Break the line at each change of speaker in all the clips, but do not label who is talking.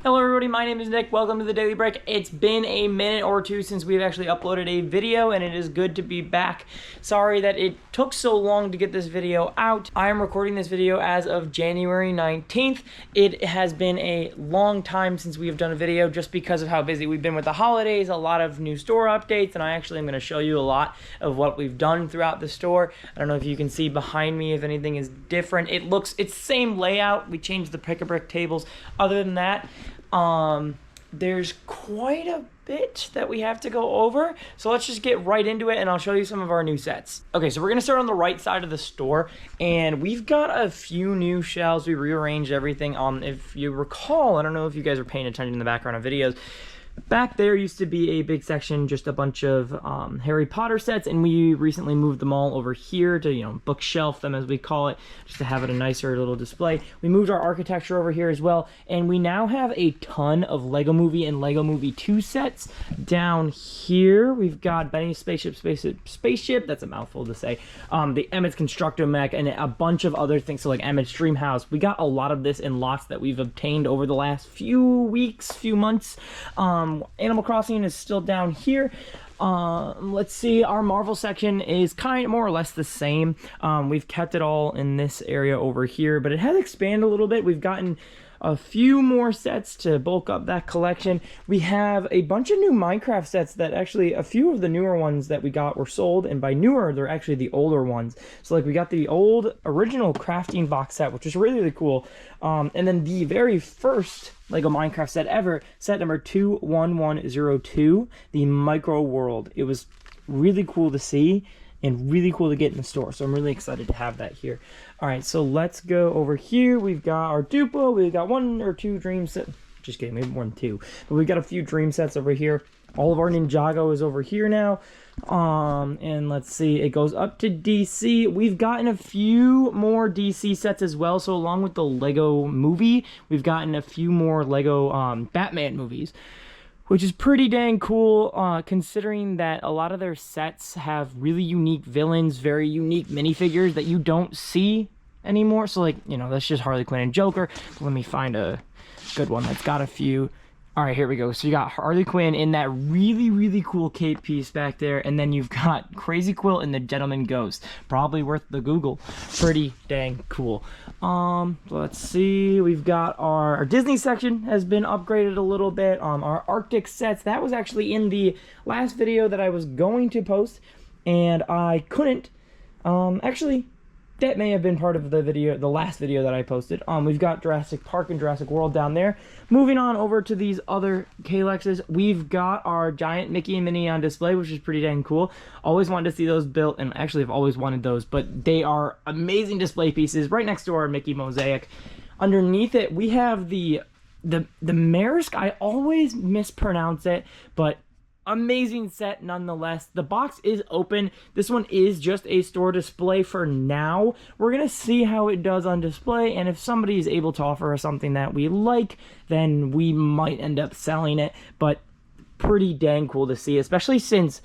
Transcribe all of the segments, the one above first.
Hello everybody, my name is Nick. Welcome to the Daily Break. It's been a minute or two since we've actually uploaded a video, and it is good to be back. Sorry that it took so long to get this video out. I am recording this video as of January 19th. It has been a long time since we have done a video just because of how busy we've been with the holidays, a lot of new store updates, and I actually am going to show you a lot of what we've done throughout the store. I don't know if you can see behind me if anything is different. It's same layout. We changed the pick-a-brick tables. Other than that, there's quite a bit that we have to go over, so let's just get right into it and I'll show you some of our new sets. Okay, so we're gonna start on the right side of the store, and we've got a few new shelves. We rearranged everything. If you recall, I don't know if you guys are paying attention in the background of videos, back there used to be a big section, just a bunch of Harry Potter sets, and we recently moved them all over here to, you know, bookshelf them as we call it, just to have it a nicer little display. We moved our architecture over here as well, and we now have a ton of Lego Movie and Lego Movie 2 sets. Down here, we've got Benny's Spaceship, that's a mouthful to say, the Emmett's Constructo-Mech, and a bunch of other things, so like Emmett's Dream House. We got a lot of this in lots that we've obtained over the last few weeks, few months. Animal Crossing is still down here. Let's see, our Marvel section is kind of more or less the same. We've kept it all in this area over here, but it has expanded a little bit. We've gotten a few more sets to bulk up that collection. We have a bunch of new Minecraft sets that actually, a few of the newer ones that we got were sold, and by newer, they're actually the older ones. So like we got the old original crafting box set, which is really, really cool. And then the very first Lego Minecraft set ever, set number 21102, the Micro World. It was really cool to see and really cool to get in the store, so I'm really excited to have that here. All right, so let's go over here. We've got our Duplo. We've got 1 or 2 dream sets. Just kidding, maybe more than 2. But we've got a few dream sets over here. All of our Ninjago is over here now. And let's see, it goes up to DC. We've gotten a few more DC sets as well. So along with the Lego Movie, we've gotten a few more Lego Batman movies, which is pretty dang cool, considering that a lot of their sets have really unique villains, very unique minifigures that you don't see anymore. So like, you know, that's just Harley Quinn and Joker. Let me find a good one that's got a few. All right, here we go. So you got Harley Quinn in that really, really cool cape piece back there, and then you've got Crazy Quilt and the Gentleman Ghost. Probably worth the Google. Pretty dang cool. Let's see. We've got our Disney section has been upgraded a little bit. Our Arctic sets, that was actually in the last video that I was going to post, and I couldn't. Actually, that may have been part of the video, the last video that I posted. We've got Jurassic Park and Jurassic World down there. Moving on over to these other Kalexes, we've got our giant Mickey and Minnie on display, which is pretty dang cool. Always wanted to see those built, and actually I've always wanted those, but they are amazing display pieces right next to our Mickey mosaic. Underneath it, we have the Maersk. I always mispronounce it, but amazing set nonetheless. The box is open. This one is just a store display for now. We're gonna see how it does on display, and if somebody is able to offer us something that we like, then we might end up selling it. But pretty dang cool to see, especially since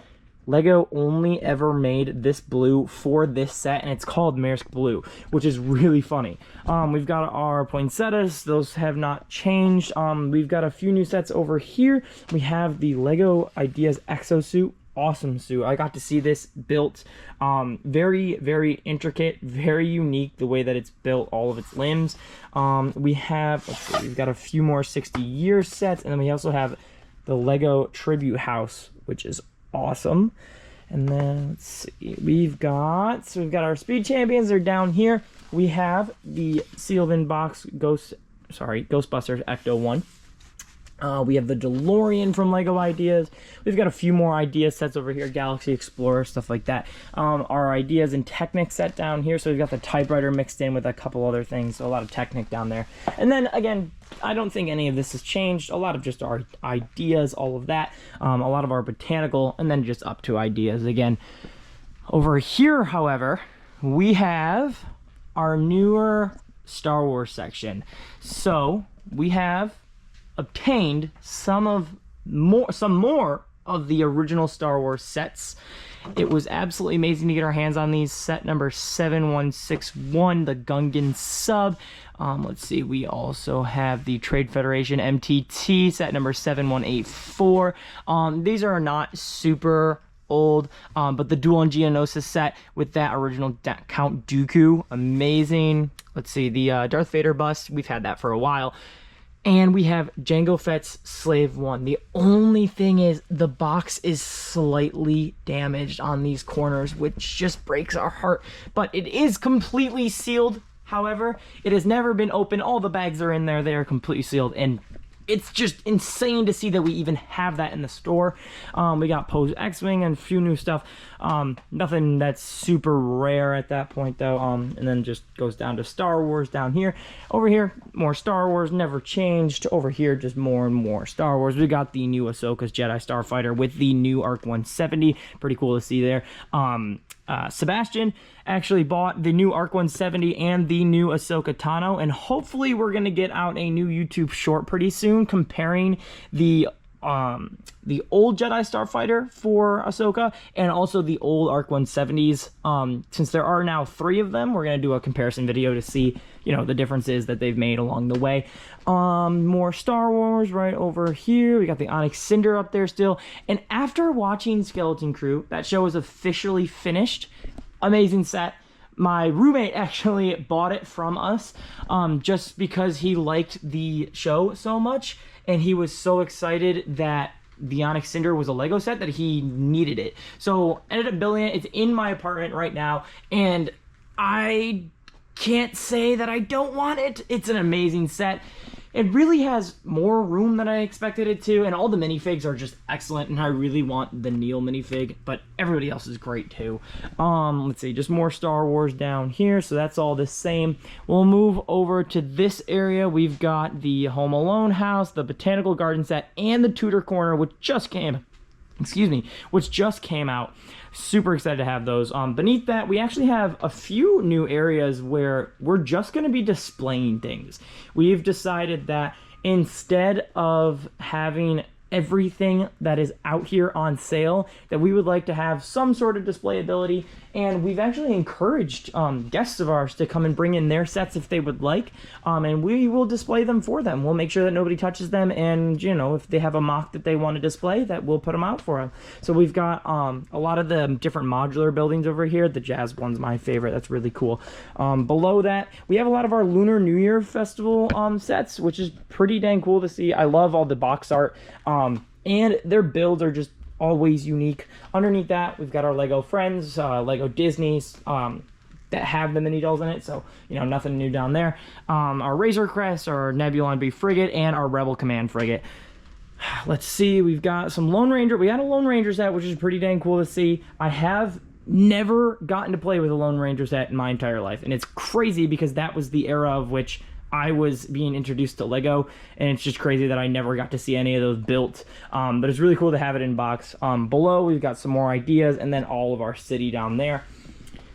Lego only ever made this blue for this set, and it's called Maersk Blue, which is really funny. We've got our poinsettias. Those have not changed. We've got a few new sets over here. We have the Lego Ideas Exosuit. Awesome suit. I got to see this built. Very, very intricate, very unique the way that it's built, all of its limbs. We have, let's see, we've got a few more 60-year sets, and then we also have the Lego Tribute House, which is awesome. And then let's see, we've got our Speed Champions. They're down here. We have the sealed in box Ghostbusters Ecto 1. We have the DeLorean from Lego Ideas. We've got a few more idea sets over here, Galaxy Explorer, stuff like that. Our Ideas and Technic set down here. So we've got the typewriter mixed in with a couple other things. So a lot of Technic down there. And then again, I don't think any of this has changed. A lot of just our ideas, all of that. A lot of our botanical, and then just up to ideas again. Over here, however, we have our newer Star Wars section. So we have obtained some more of the original Star Wars sets. It was absolutely amazing to get our hands on these. Set number 7161, the Gungan sub. Let's see, we also have the Trade Federation MTT set number 7184. These are not super old, but the Duel on Geonosis set with that original Count Dooku, amazing. Let's see, the Darth Vader bust, we've had that for a while. And we have Jango Fett's Slave One. The only thing is the box is slightly damaged on these corners, which just breaks our heart. But it is completely sealed. However, it has never been opened. All the bags are in there. They are completely sealed. And it's just insane to see that we even have that in the store. We got Poe's X-Wing and a few new stuff. Nothing that's super rare at that point though. And then just goes down to Star Wars down here. Over here, more Star Wars, never changed. Over here, just more and more Star Wars. We got the new Ahsoka's Jedi Starfighter with the new ARC 170. Pretty cool to see there. Sebastian actually bought the new ARC 170 and the new Ahsoka Tano, and hopefully we're gonna get out a new YouTube short pretty soon comparing the old Jedi Starfighter for Ahsoka and also the old ARC 170s. Since there are now 3 of them, we're gonna do a comparison video to see, you know, the differences that they've made along the way. More Star Wars right over here. We got the Onyx Cinder up there still. And after watching Skeleton Crew, that show is officially finished. Amazing set. My roommate actually bought it from us just because he liked the show so much, and he was so excited that the Onyx Cinder was a Lego set that he needed it. So ended up building it. It's in my apartment right now, and I can't say that I don't want it. It's an amazing set. It really has more room than I expected it to, and all the minifigs are just excellent, and I really want the Neil minifig, but everybody else is great too. Let's see, just more Star Wars down here, so that's all the same. We'll move over to this area. We've got the Home Alone house, the Botanical Garden set, and the Tudor Corner, which just came out. Super excited to have those. Beneath that, we actually have a few new areas where we're just going to be displaying things. We've decided that instead of having everything that is out here on sale, that we would like to have some sort of display ability, and we've actually encouraged guests of ours to come and bring in their sets if they would like, and we will display them for them. We'll make sure that nobody touches them, and you know, if they have a mock that they want to display, that we'll put them out for them. So we've got a lot of the different modular buildings over here. The Jazz one's my favorite. That's really cool. Below that, we have a lot of our Lunar New Year Festival sets, which is pretty dang cool to see. I love all the box art, and their builds are just always unique. Underneath that, we've got our Lego Friends, Lego Disney's, that have the mini dolls in it, so you know, nothing new down there. Our Razor Crest, our Nebulon B frigate, and our Rebel Command frigate. Let's see, we've got some Lone Ranger. We got a Lone Ranger set, which is pretty dang cool to see. I have never gotten to play with a Lone Ranger set in my entire life, and it's crazy because that was the era of which I was being introduced to Lego, and it's just crazy that I never got to see any of those built. But it's really cool to have it in box. Below, we've got some more ideas, and then all of our city down there.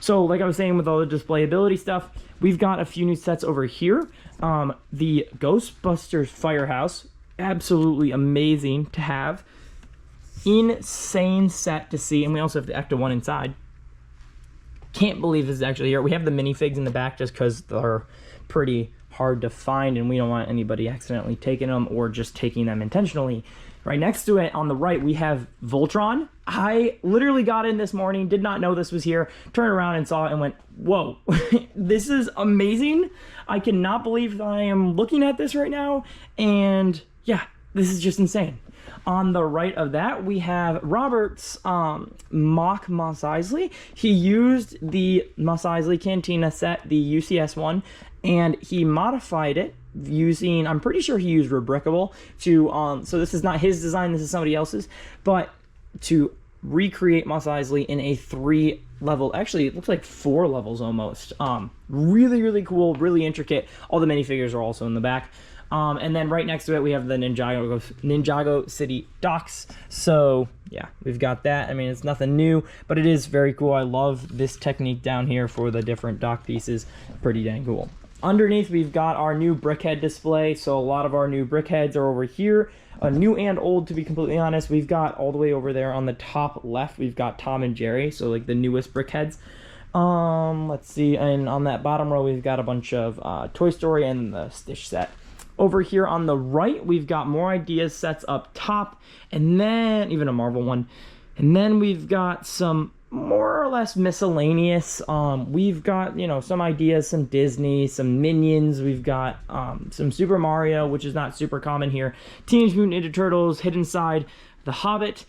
So like I was saying, with all the displayability stuff, we've got a few new sets over here. The Ghostbusters Firehouse, absolutely amazing to have. Insane set to see, and we also have the Ecto 1 inside. Can't believe this is actually here. We have the minifigs in the back just because they're pretty hard to find, and we don't want anybody accidentally taking them or just taking them intentionally. Right next to it on the right, we have Voltron. I literally got in this morning, did not know this was here, turned around and saw it and went, whoa, this is amazing. I cannot believe that I am looking at this right now, and yeah, this is just insane. On the right of that, we have Robert's mock Mos Eisley. He used the Mos Eisley Cantina set, the UCS one, and he modified it using, I'm pretty sure he used Rebrickable to, so this is not his design, this is somebody else's, but to recreate Mos Eisley in a 3-level, actually it looks like 4 levels almost. Really, really cool, really intricate. All the minifigures are also in the back. And then right next to it, we have the Ninjago City docks. So yeah, we've got that. I mean, it's nothing new, but it is very cool. I love this technique down here for the different dock pieces. Pretty dang cool. Underneath, we've got our new Brickhead display. So a lot of our new Brickheads are over here. New and old, to be completely honest. We've got all the way over there on the top left, we've got Tom and Jerry. So like the newest Brickheads. Let's see, and on that bottom row we've got a bunch of Toy Story and the Stitch set. Over here on the right we've got more ideas sets up top, and then even a Marvel one, and then we've got some more or less miscellaneous. We've got, you know, some ideas, some Disney, some Minions. We've got some Super Mario, which is not super common here. Teenage Mutant Ninja Turtles, Hidden Side, The Hobbit.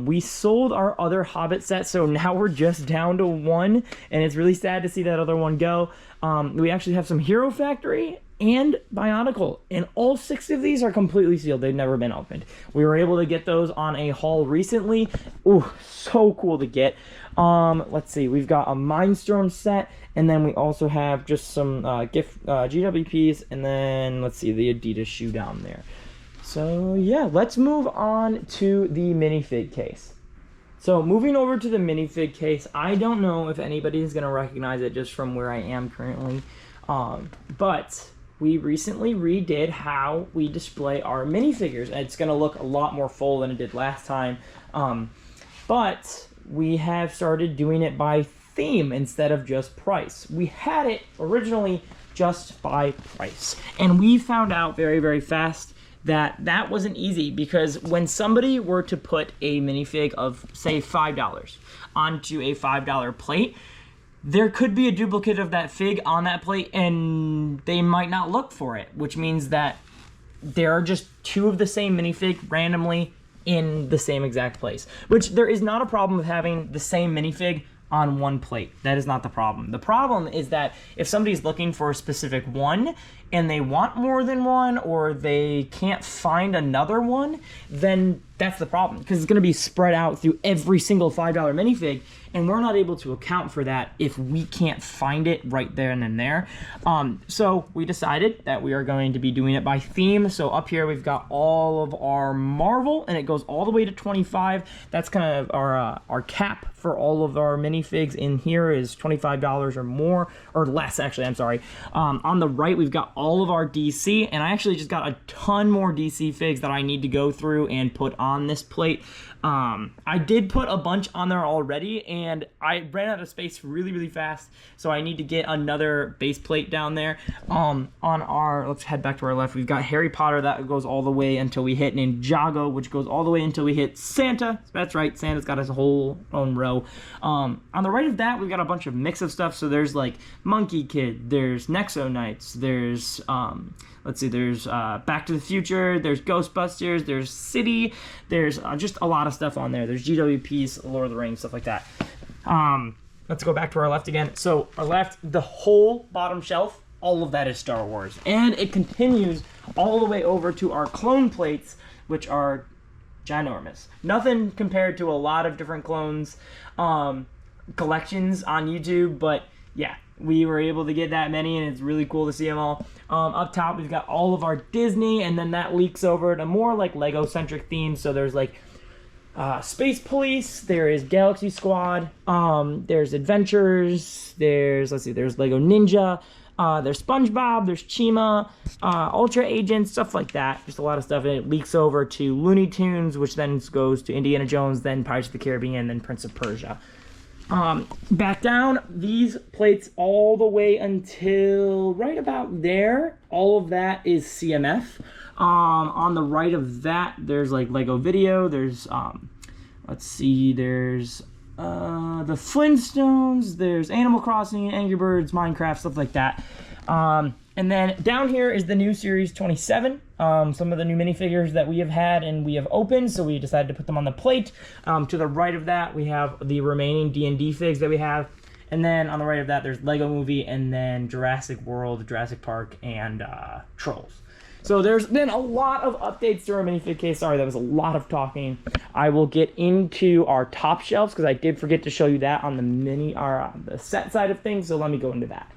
We sold our other Hobbit set, so now we're just down to one, and it's really sad to see that other one go. We actually have some Hero Factory and Bionicle, and all 6 of these are completely sealed. They've never been opened. We were able to get those on a haul recently. Ooh, so cool to get. Let's see, we've got a Mindstorm set, and then we also have just some gift GWPs, and then let's see, the Adidas shoe down there. So yeah, let's move on to the minifig case. So moving over to the minifig case, I don't know if anybody is going to recognize it just from where I am currently, but we recently redid how we display our minifigures, and it's going to look a lot more full than it did last time, but we have started doing it by theme instead of just price. We had it originally just by price, and we found out very, very fast that that wasn't easy, because when somebody were to put a minifig of, say, $5 onto a $5 plate, there could be a duplicate of that fig on that plate, and they might not look for it, which means that there are just 2 of the same minifig randomly in the same exact place, which there is not a problem with having the same minifig on one plate. That is not the problem. The problem is that if somebody's looking for a specific one and they want more than one, or they can't find another one, then that's the problem, because it's going to be spread out through every single $5 minifig, and we're not able to account for that if we can't find it right there and then there. So we decided that we are going to be doing it by theme. So up here we've got all of our Marvel, and it goes all the way to 25. That's kind of our cap for all of our minifigs in here is $25 or more, or less actually, I'm sorry. On the right we've got all of our DC, and I actually just got a ton more DC figs that I need to go through and put on this plate. I did put a bunch on there already, and I ran out of space really, really fast, so I need to get another base plate down there. On our, let's head back to our left, we've got Harry Potter, that goes all the way until we hit Ninjago, which goes all the way until we hit Santa. That's right, Santa's got his whole own row. On the right of that, we've got a bunch of mix of stuff, so there's like Monkey Kid, there's Nexo Knights, there's let's see, there's Back to the Future, there's Ghostbusters, there's City, there's just a lot of stuff on there. There's GWPs, Lord of the Rings, stuff like that. Let's go back to our left again. So our left, the whole bottom shelf, all of that is Star Wars. And it continues all the way over to our clone plates, which are ginormous. Nothing compared to a lot of different clones collections on YouTube, but yeah, we were able to get that many, and it's really cool to see them all. Up top, we've got all of our Disney, and then that leaks over to more like Lego-centric themes. So there's like Space Police, there is Galaxy Squad, there's Adventures, there's, let's see, there's Lego Ninja, there's SpongeBob, there's Chima, Ultra Agents, stuff like that. Just a lot of stuff, and it leaks over to Looney Tunes, which then goes to Indiana Jones, then Pirates of the Caribbean, then Prince of Persia. Back down, these plates all the way until right about there, all of that is CMF. On the right of that, there's like Lego Video, there's, let's see, there's the Flintstones, there's Animal Crossing, Angry Birds, Minecraft, stuff like that. And then down here is the new Series 27, some of the new minifigures that we have had and we have opened, so we decided to put them on the plate. To the right of that, we have the remaining D&D figs that we have. And then on the right of that, there's Lego Movie, and then Jurassic World, Jurassic Park, and Trolls. So there's been a lot of updates to our minifig case. Sorry, that was a lot of talking. I will get into our top shelves, because I did forget to show you that on the the set side of things, so let me go into that.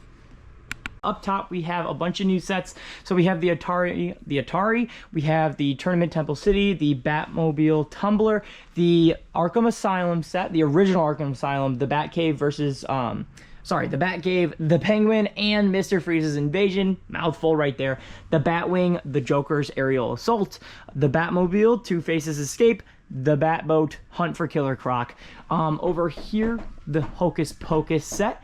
Up top, we have a bunch of new sets. So we have the Atari, we have the Tournament Temple City, the Batmobile Tumbler, the Arkham Asylum set, the original Arkham Asylum, the Batcave versus, the Batcave, the Penguin, and Mr. Freeze's Invasion, mouthful right there, the Batwing, the Joker's Aerial Assault, the Batmobile, Two-Face's Escape, the Batboat, Hunt for Killer Croc. Over here, the Hocus Pocus set.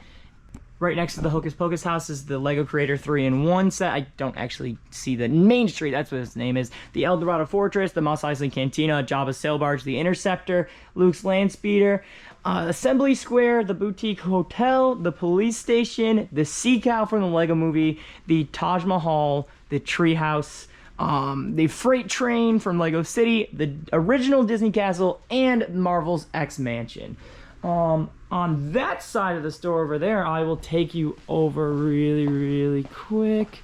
Right next to the Hocus Pocus house is the Lego Creator 3-in-1 set. I don't actually see the Main Street, that's what its name is. The El Dorado Fortress, the Mos Eisley Cantina, Jabba's Sail Barge, the Interceptor, Luke's Land Speeder, Assembly Square, the Boutique Hotel, the Police Station, the Sea Cow from the Lego Movie, the Taj Mahal, the Treehouse, the Freight Train from Lego City, the original Disney Castle, and Marvel's X Mansion. On that side of the store over there, I will take you over really quick.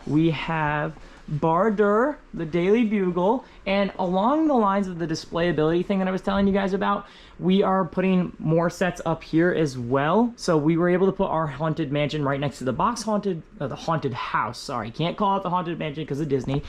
We have Bar-Dur, the Daily Bugle, and along the lines of the displayability thing that I was telling you guys about, we are putting more sets up here as well. So we were able to put our Haunted Mansion right next to the the Haunted House. Sorry, can't call it the Haunted Mansion because of Disney.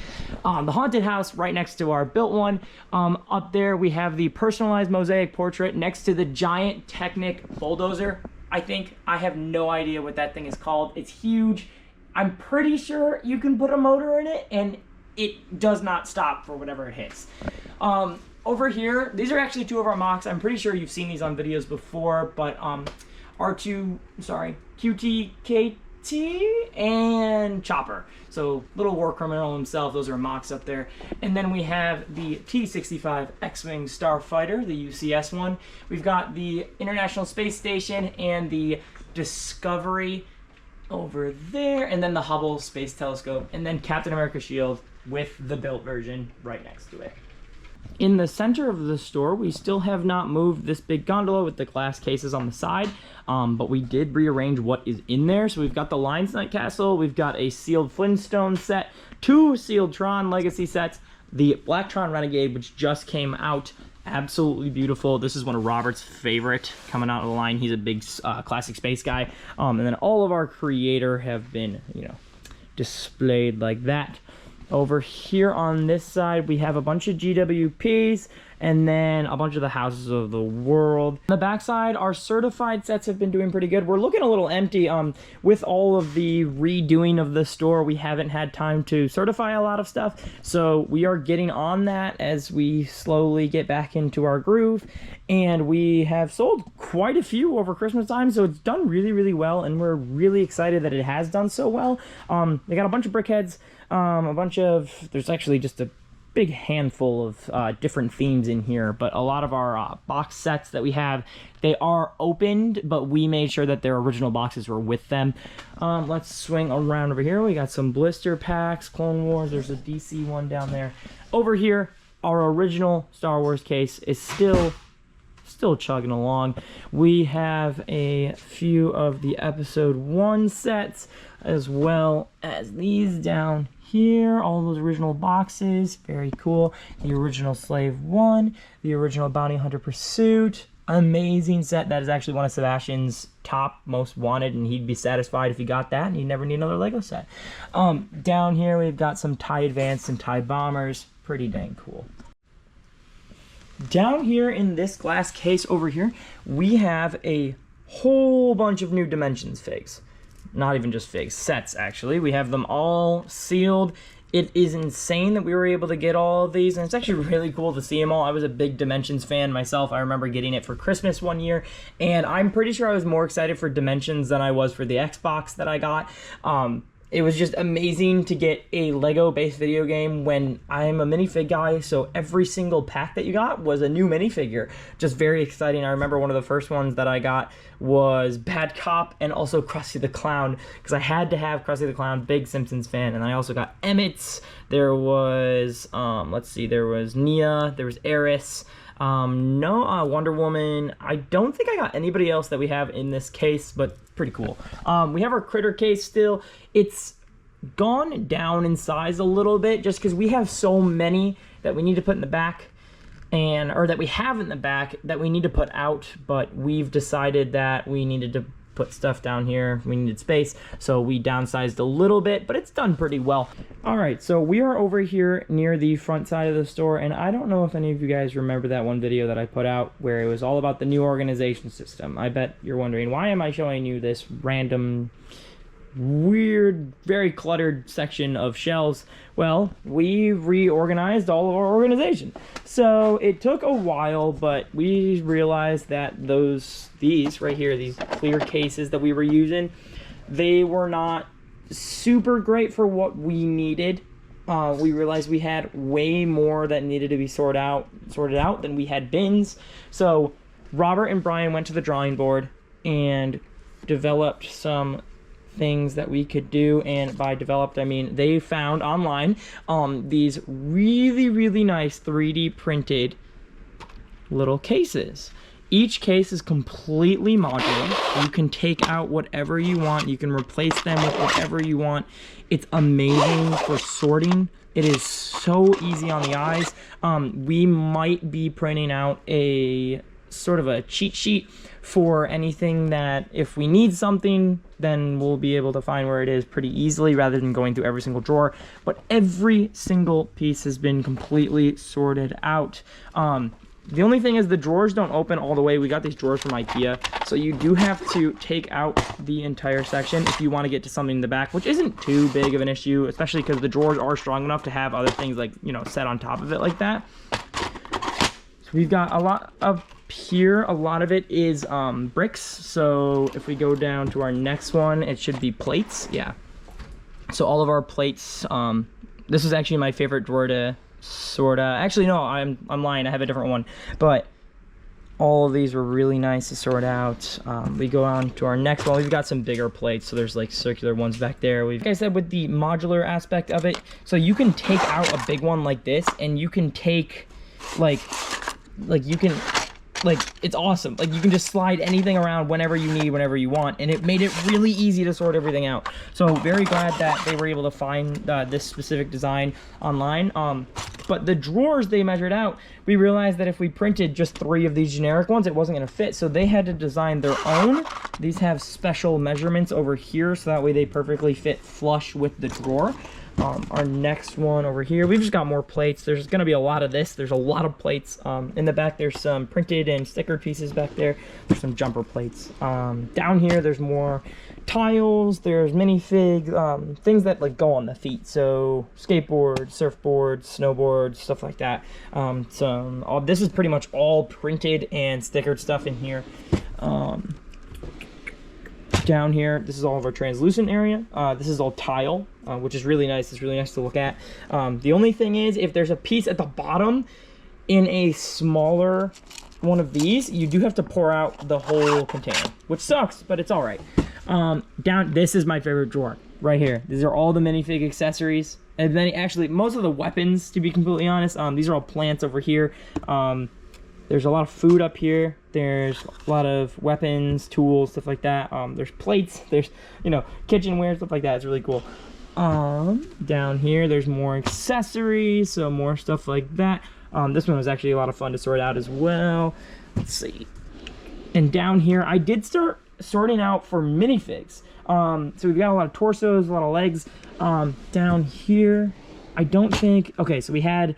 The Haunted House right next to our built one. Up there we have the personalized mosaic portrait next to the giant Technic bulldozer. I have no idea what that thing is called. It's huge. I'm pretty sure you can put a motor in it and it does not stop for whatever it hits. Over here, these are actually two of our mocks. I'm pretty sure you've seen these on videos before, but QTKT and Chopper. So little war criminal himself, those are mocks up there. And then we have the T-65 X-Wing Starfighter, the UCS one. We've got the International Space Station and the Discovery over there, and then the Hubble Space Telescope, and then Captain America shield with the built version right next to it. In the center of the store, we still have not moved this big gondola with the glass cases on the side, but we did rearrange what is in there. So we've got the Lions Night Castle, we've got a sealed Flintstone set, 2 sealed Tron Legacy sets, the Black Tron Renegade, which just came out, absolutely beautiful. This is one of Robert's favorite coming out of the line. He's a big classic space guy. And then all of our Creator have been, displayed like that. Over here on this side, we have a bunch of GWPs and then a bunch of the Houses of the World. On the back side, our certified sets have been doing pretty good. We're looking a little empty. With all of the redoing of the store, we haven't had time to certify a lot of stuff. So we are getting on that as we slowly get back into our groove. And we have sold quite a few over Christmas time, so it's done really well, and we're really excited that it has done so well. They got a bunch of BrickHeads, there's actually just a big handful of different themes in here, but a lot of our box sets that we have, they are opened, but we made sure that their original boxes were with them. Let's swing around over here. We got some blister packs, Clone Wars, there's a DC one down there. Over here, our original Star Wars case is still chugging along. We have a few of the Episode 1 sets, as well as these down here, all those original boxes, very cool. The original Slave 1, the original Bounty Hunter Pursuit, amazing set. That is actually one of Sebastian's top most wanted, and he'd be satisfied if he got that, and he'd never need another Lego set. Down here, we've got some TIE Advanced and TIE Bombers, pretty dang cool. Down here in this glass case over here, we have a whole bunch of new Dimensions figs. Not even just figs, sets actually. We have them all sealed. It is insane that we were able to get all of these, and it's actually really cool to see them all. I was a big Dimensions fan myself. I remember getting it for Christmas one year, and I'm pretty sure I was more excited for Dimensions than I was for the Xbox that I got. It was just amazing to get a Lego-based video game when I'm a minifig guy, so every single pack that you got was a new minifigure. Just very exciting. I remember one of the first ones that I got was Bad Cop and also Krusty the Clown, because I had to have Krusty the Clown, big Simpsons fan, and I also got Emmett's. There was, there was Nia, there was Eris, Wonder Woman. I don't think I got anybody else that we have in this case, but pretty cool. We have our Critter case still. It's gone down in size a little bit just because we have so many that we need to put in the back, or that we have in the back that we need to put out, but we've decided that we needed to put stuff down here. We needed space, so we downsized a little bit, but it's done pretty well. All right, so we are over here near the front side of the store, and I don't know if any of you guys remember that one video that I put out where it was all about the new organization system. I bet you're wondering, why am I showing you this random weird, very cluttered section of shelves. Well, we reorganized all of our organization. So it took a while, but we realized that these right here, these clear cases that we were using, they were not super great for what we needed. We realized we had way more that needed to be sorted out than we had bins. So Robert and Brian went to the drawing board and developed some things that we could do, and by developed I mean they found online these really nice 3D printed little cases. Each case is completely modular. You can take out whatever you want. You can replace them with whatever you want. It's amazing for sorting. It is so easy on the eyes. We might be printing out a sort of a cheat sheet for anything that if we need something, then we'll be able to find where it is pretty easily rather than going through every single drawer. But every single piece has been completely sorted out. The only thing is the drawers don't open all the way. We got these drawers from IKEA, so you do have to take out the entire section if you want to get to something in the back, which isn't too big of an issue, especially because the drawers are strong enough to have other things like, you know, set on top of it like that. So we've got a lot of here, a lot of it is bricks. So if we go down to our next one, it should be plates. Yeah, so all of our plates, this is actually my favorite drawer to sort of, actually no, I'm lying, I have a different one, but all of these were really nice to sort out. We go on to our next one. We've got some bigger plates, so there's like circular ones back there. Like I said, with the modular aspect of it, so you can take out a big one like this, and you can take like you can, like, it's awesome. Like, you can just slide anything around whenever you need, whenever you want, and it made it really easy to sort everything out. So very glad that they were able to find this specific design online. But the drawers they measured out, we realized that if we printed just 3 of these generic ones, it wasn't going to fit, so they had to design their own. These have special measurements over here, so that way they perfectly fit flush with the drawer. Our next one over here, we've just got more plates. There's going to be a lot of this. There's a lot of plates. In the back, there's some printed and stickered pieces back there. There's some jumper plates. Down here, there's more tiles. There's minifig, things that like go on the feet. So skateboards, surfboards, snowboards, stuff like that. This is pretty much all printed and stickered stuff in here. Down here, this is all of our translucent area. This is all tile, which is really nice. It's really nice to look at. The only thing is, if there's a piece at the bottom in a smaller one of these, you do have to pour out the whole container, which sucks, but it's all right. This is my favorite drawer right here. These are all the minifig accessories, and then actually most of the weapons, to be completely honest. These are all plants over here. There's a lot of food up here. There's a lot of weapons, tools, stuff like that. There's plates. There's, you know, kitchenware, stuff like that. It's really cool. Down here, there's more accessories, so more stuff like that. This one was actually a lot of fun to sort out as well. Let's see. And down here, I did start sorting out for minifigs. So we've got a lot of torsos, a lot of legs. Down here, I don't think... Okay, so we had...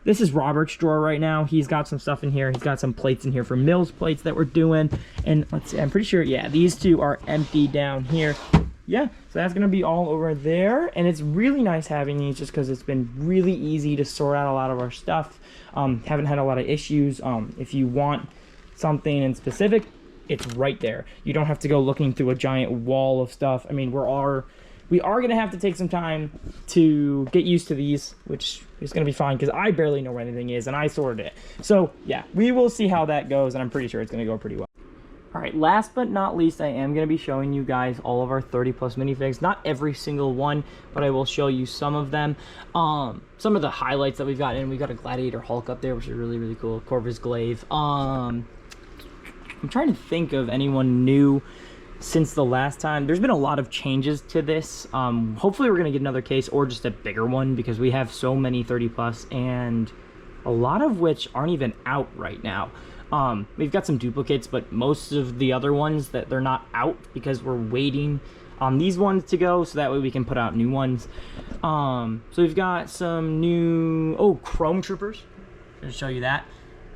This is Robert's drawer right now. He's got some stuff in here. He's got some plates in here for Mills plates that we're doing. And let's see, I'm pretty sure, yeah, these two are empty down here. Yeah, so that's gonna be all over there. And it's really nice having these just because it's been really easy to sort out a lot of our stuff. Haven't had a lot of issues. If you want something in specific, it's right there. You don't have to go looking through a giant wall of stuff. I mean, we are going to have to take some time to get used to these, which is going to be fine because I barely know where anything is and I sorted it. So yeah, we will see how that goes, and I'm pretty sure it's going to go pretty well. All right, last but not least, I am going to be showing you guys all of our 30 plus minifigs. Not every single one, but I will show you some of them. Some of the highlights that we've got in. We've got a Gladiator Hulk up there, which is really, really cool. Corvus Glaive. I'm trying to think of anyone new since the last time. There's been a lot of changes to this. Hopefully we're gonna get another case or just a bigger one because we have so many 30 plus, and a lot of which aren't even out right now. We've got some duplicates, but most of the other ones that they're not out because we're waiting on these ones to go, so that way we can put out new ones. So we've got some new Chrome Troopers. I'll show you that.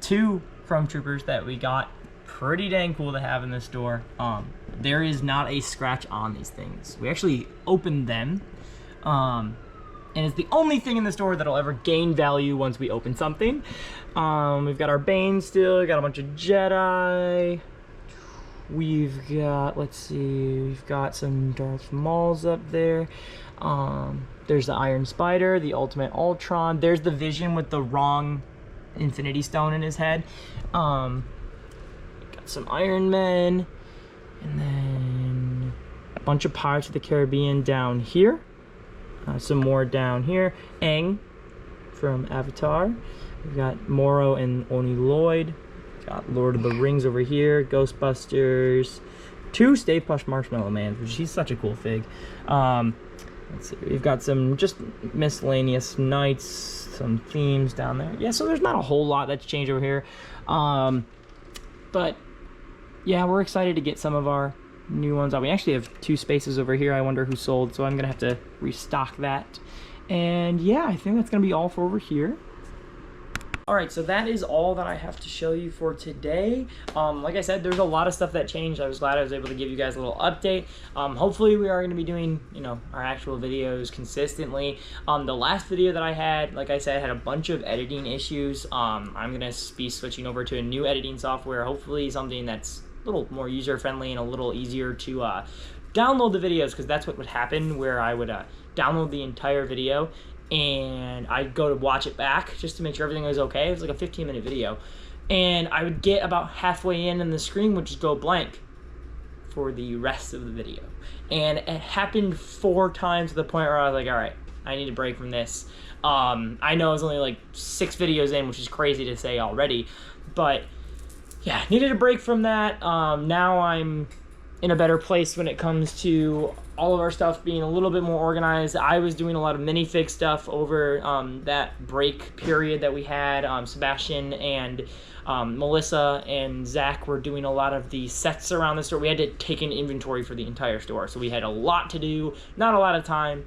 2 Chrome Troopers that we got pretty dang cool to have in this store. There is not a scratch on these things. We actually opened them, and it's the only thing in the store that'll ever gain value once we open something. We've got our Bane still, we've got a bunch of Jedi. We've got, let's see, we've got some Darth Mauls up there. There's the Iron Spider, the Ultimate Ultron. There's the Vision with the wrong Infinity Stone in his head. Got some Iron Men. And then a bunch of Pirates of the Caribbean down here. Some more down here. Aang from Avatar. We've got Moro and Oni Lloyd. Got Lord of the Rings over here. Ghostbusters. 2 Stay Puft Marshmallow Man, which he's such a cool fig. Let's see. We've got some just miscellaneous knights, some themes down there. Yeah, so there's not a whole lot that's changed over here. But yeah, we're excited to get some of our new ones out. We actually have 2 spaces over here. I wonder who sold, so I'm gonna have to restock that. And yeah, I think that's gonna be all for over here. All right, so that is all that I have to show you for today. Like I said, there's a lot of stuff that changed. I was glad I was able to give you guys a little update. Hopefully we are going to be doing, our actual videos consistently. The last video that I had, like I said, had a bunch of editing issues. I'm going to be switching over to a new editing software, hopefully something that's a little more user-friendly and a little easier to download the videos, because that's what would happen, where I would download the entire video and I'd go to watch it back just to make sure everything was okay. It was like a 15-minute video. And I would get about halfway in and the screen would just go blank for the rest of the video. And it happened 4 times to the point where I was like, all right, I need a break from this. I know I was only like 6 videos in, which is crazy to say already. But yeah, needed a break from that. Now I'm in a better place when it comes to all of our stuff being a little bit more organized. I was doing a lot of minifig stuff over that break period that we had. Sebastian and Melissa and Zach were doing a lot of the sets around the store. We had to take an inventory for the entire store, so we had a lot to do, not a lot of time.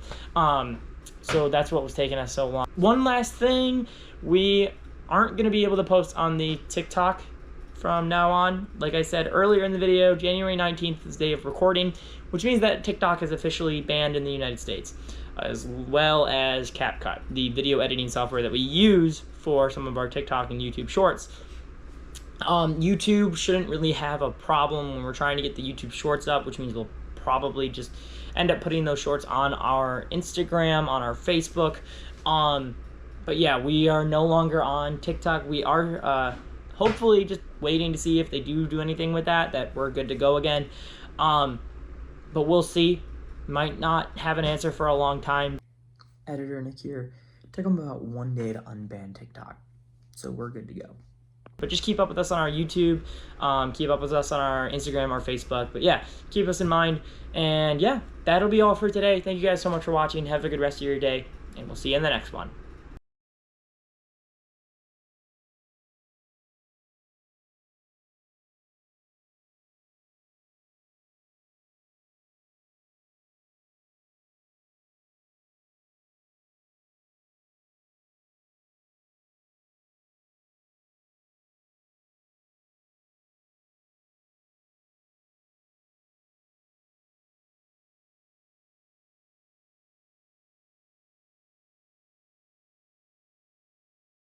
So that's what was taking us so long. One last thing, we aren't going to be able to post on the TikTok from now on. Like I said earlier in the video, January 19th is the day of recording, which means that TikTok is officially banned in the United States, as well as CapCut, the video editing software that we use for some of our TikTok and YouTube shorts. YouTube shouldn't really have a problem when we're trying to get the YouTube shorts up, which means we'll probably just end up putting those shorts on our Instagram, on our Facebook. But yeah, we are no longer on TikTok. We are hopefully just waiting to see if they do anything with that we're good to go again. But we'll see. Might not have an answer for a long time. Editor Nick here. It took them about 1 day to unban TikTok, so we're good to go. But just keep up with us on our YouTube, keep up with us on our Instagram, our Facebook. But yeah, keep us in mind. And yeah, that'll be all for today. Thank you guys so much for watching. Have a good rest of your day, and we'll see you in the next one.